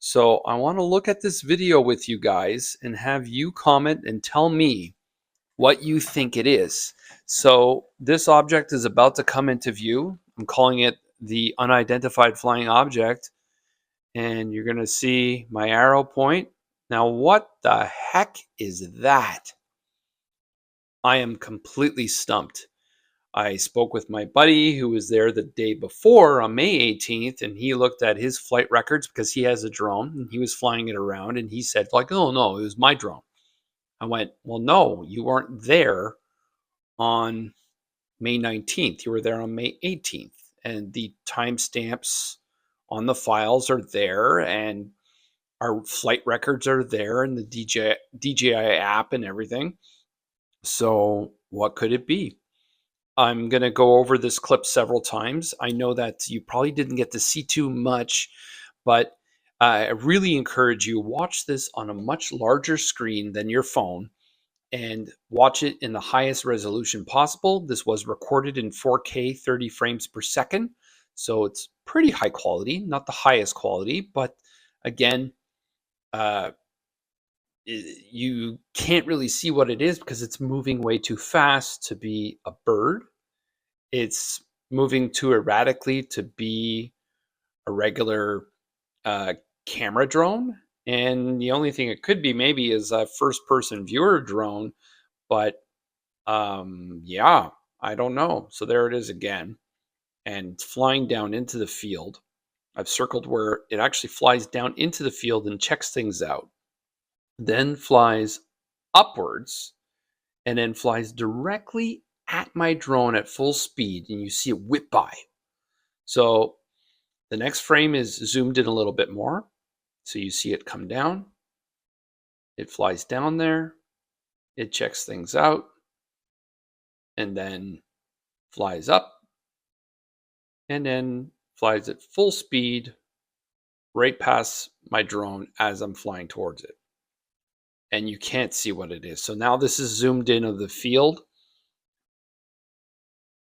So I want to look at this video with you guys and have you comment and tell me what you think it is. So this object is about to come into view. I'm calling it the unidentified flying object, and you're going to see my arrow point. Now, what the heck is that? I am completely stumped. I spoke with my buddy who was there the day before on May 18th, and he looked at his flight records because he has a drone and he was flying it around, and he said, like, oh no, it was my drone. I went, well, no, you weren't there on May 19th. You were there on May 18th, and the timestamps on the files are there, and our flight records are there, and the DJI app and everything. So what could it be? I'm going to go over this clip several times. I know that you probably didn't get to see too much, but I really encourage you watch this on a much larger screen than your phone and watch it in the highest resolution possible. This was recorded in 4K 30 frames per second, so it's pretty high quality, not the highest quality, but again, you can't really see what it is because it's moving way too fast to be a bird. It's moving too erratically to be a regular camera drone. And the only thing it could be maybe is a first person viewer drone. But yeah, I don't know. So there it is again. And it's flying down into the field. I've circled where it actually flies down into the field and checks things out. Then flies upwards and then flies directly at my drone at full speed, and you see it whip by. So the next frame is zoomed in a little bit more. So you see it come down. It flies down there. It checks things out and then flies up and then flies at full speed right past my drone as I'm flying towards it. And you can't see what it is. So now this is zoomed in of the field.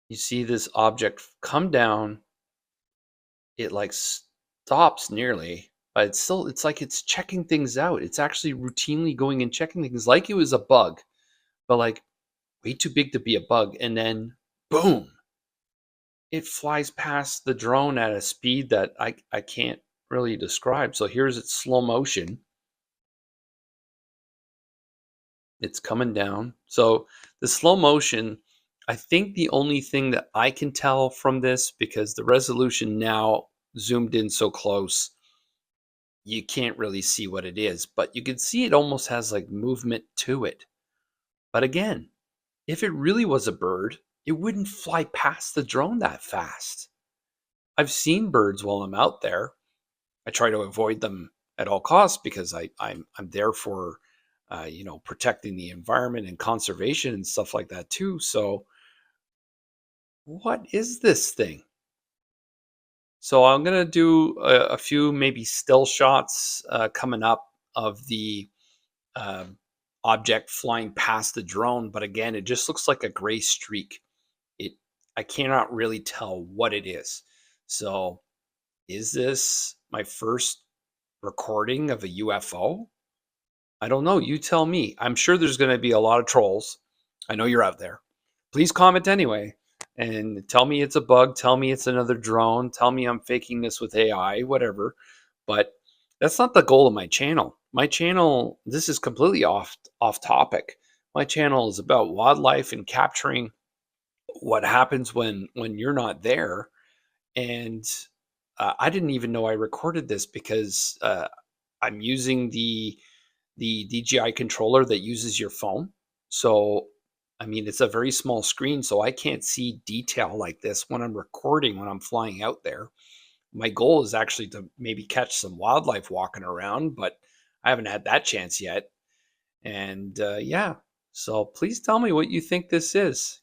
You see this object come down. It like stops nearly, but it's like it's checking things out. It's actually routinely going and checking things like it was a bug, but like way too big to be a bug. And then boom, it flies past the drone at a speed that I can't really describe. So here's its slow motion. It's coming down. So the slow motion, I think the only thing that I can tell from this, because the resolution now zoomed in so close, you can't really see what it is, but you can see it almost has like movement to it. But again, if it really was a bird, it wouldn't fly past the drone that fast. I've seen birds while I'm out there. I try to avoid them at all costs because I'm there for protecting the environment and conservation and stuff like that too. So what is this thing? So I'm going to do a few maybe still shots coming up of the uh, object flying past the drone. But again, it just looks like a gray streak. I cannot really tell what it is. So is this my first recording of a UFO? I don't know. You tell me. I'm sure there's going to be a lot of trolls. I know you're out there. Please comment anyway and tell me it's a bug. Tell me it's another drone. Tell me I'm faking this with AI, whatever. But that's not the goal of my channel. My channel, this is completely off topic. My channel is about wildlife and capturing what happens when you're not there. And I didn't even know I recorded this because I'm using the DJI controller that uses your phone. So, I mean, it's a very small screen, so I can't see detail like this when I'm recording, when I'm flying out there. My goal is actually to maybe catch some wildlife walking around, but I haven't had that chance yet. And yeah, so please tell me what you think this is.